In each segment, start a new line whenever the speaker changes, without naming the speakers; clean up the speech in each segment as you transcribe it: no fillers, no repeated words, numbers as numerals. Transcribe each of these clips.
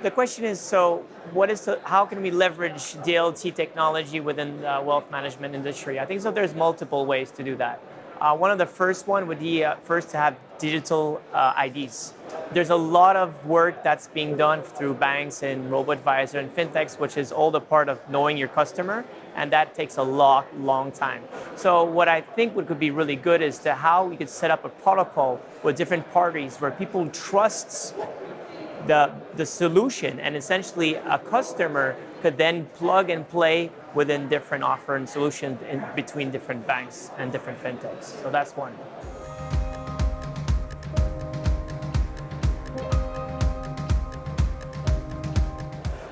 The question is, how can we leverage DLT technology within the wealth management industry? I think so. There's multiple ways to do that. One of the first one would be first to have digital IDs. There's a lot of work that's being done through banks and robo-advisor and fintechs, which is all the part of knowing your customer, and that takes a long time. So what I think could be really good is to how we could set up a protocol with different parties where people trust the solution, and essentially a customer could then plug and play within different offer and solutions in between different banks and different fintechs. So that's one.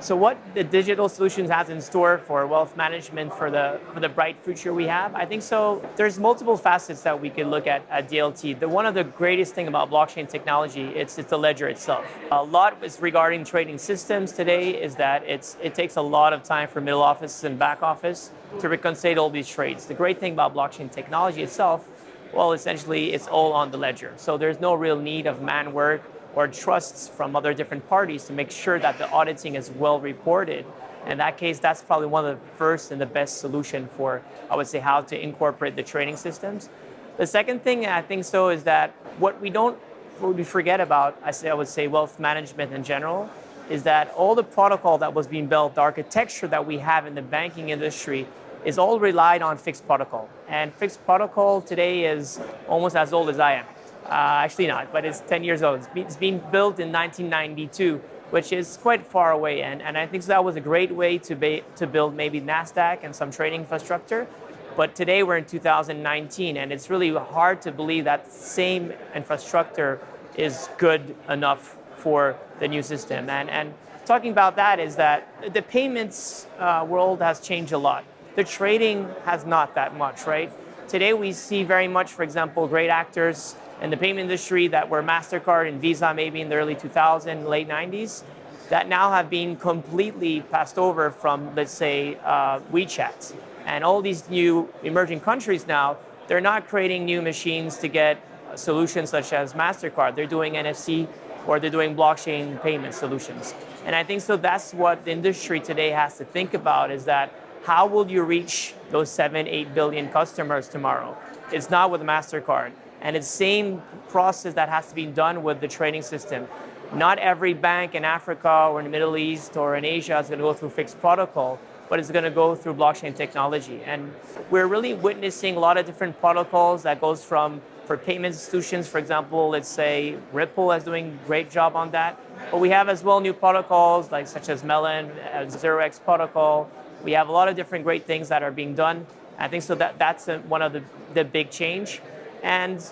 So what the digital solutions has in store for wealth management for the bright future we have, I think so. There's multiple facets that we could look at DLT. One of the greatest thing about blockchain technology, it's the ledger itself. A lot is regarding trading systems today is that it takes a lot of time for middle office and back office to reconcile all these trades. The great thing about blockchain technology itself, well, essentially it's all on the ledger. So there's no real need of man work or trusts from other different parties to make sure that the auditing is well reported. In that case, that's probably one of the first and the best solution for, I would say, how to incorporate the trading systems. The second thing I think so is that what we forget about, I would say wealth management in general, is that all the protocol that was being built, the architecture that we have in the banking industry is all relied on fixed protocol. And fixed protocol today is almost as old as I am. Actually not, but it's 10 years old. It's been built in 1992, which is quite far away. And I think that was a great way to build maybe NASDAQ and some trading infrastructure. But today we're in 2019, and it's really hard to believe that same infrastructure is good enough for the new system. And talking about that is that the payments world has changed a lot. The trading has not that much, right? Today we see very much, for example, great actors in the payment industry that were MasterCard and Visa maybe in the early 2000s, late 90s, that now have been completely passed over from, let's say, WeChat. And all these new emerging countries now, they're not creating new machines to get solutions such as MasterCard. They're doing NFC or they're doing blockchain payment solutions. And I think so that's what the industry today has to think about, is that how will you reach those 7-8 billion customers tomorrow? It's not with MasterCard. And it's the same process that has to be done with the trading system. Not every bank in Africa or in the Middle East or in Asia is going to go through fixed protocol, but it's going to go through blockchain technology. And we're really witnessing a lot of different protocols that goes from, for payment institutions, for example, let's say Ripple is doing a great job on that. But we have as well new protocols like such as Melon, 0x protocol. We have a lot of different great things that are being done. I think so that's one of the big change. And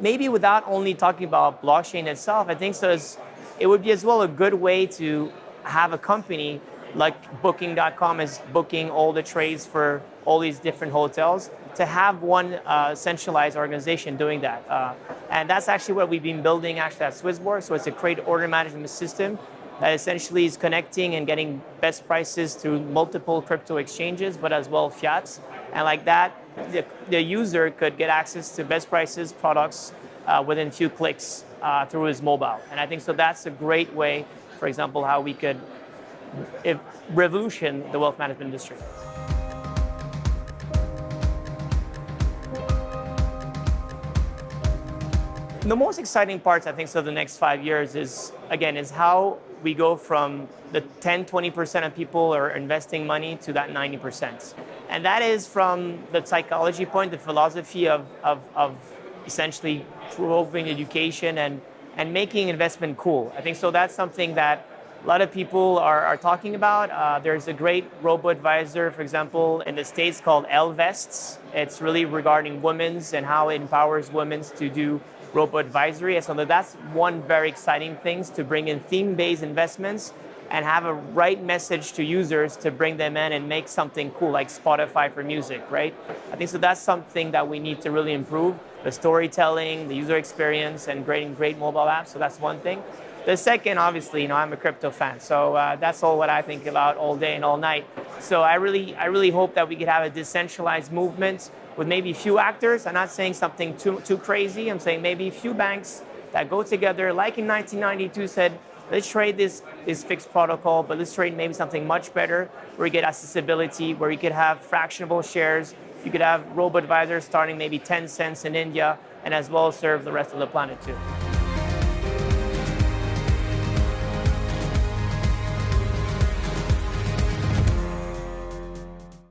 maybe without only talking about blockchain itself, I think so it would be as well a good way to have a company like Booking.com is booking all the trades for all these different hotels, to have one centralized organization doing that. And that's actually what we've been building actually at SwissBorg. So it's a great order management system that essentially is connecting and getting best prices through multiple crypto exchanges, but as well fiat. And like that, the user could get access to best prices, products within a few clicks through his mobile. And I think so that's a great way, for example, how we could revolution the wealth management industry. The most exciting parts, I think, so the next 5 years is how we go from the 10-20% of people are investing money to that 90%. And that is from the psychology point, the philosophy of essentially proving education and making investment cool. I think so that's something that a lot of people are talking about. There's a great robo-advisor, for example, in the States called L-Vests. It's really regarding women's and how it empowers women to do robo-advisory. So that's one very exciting thing, to bring in theme-based investments and have a right message to users to bring them in and make something cool like Spotify for music, right? I think so that's something that we need to really improve, the storytelling, the user experience, and creating great mobile apps. So that's one thing. The second, obviously, I'm a crypto fan, so that's all what I think about all day and all night. So I really hope that we could have a decentralized movement with maybe a few actors. I'm not saying something too crazy. I'm saying maybe a few banks that go together, like in 1992 said, let's trade this fixed protocol, but let's trade maybe something much better where you get accessibility, where you could have fractionable shares, you could have robo-advisors starting maybe 10 cents in India, and as well serve the rest of the planet too.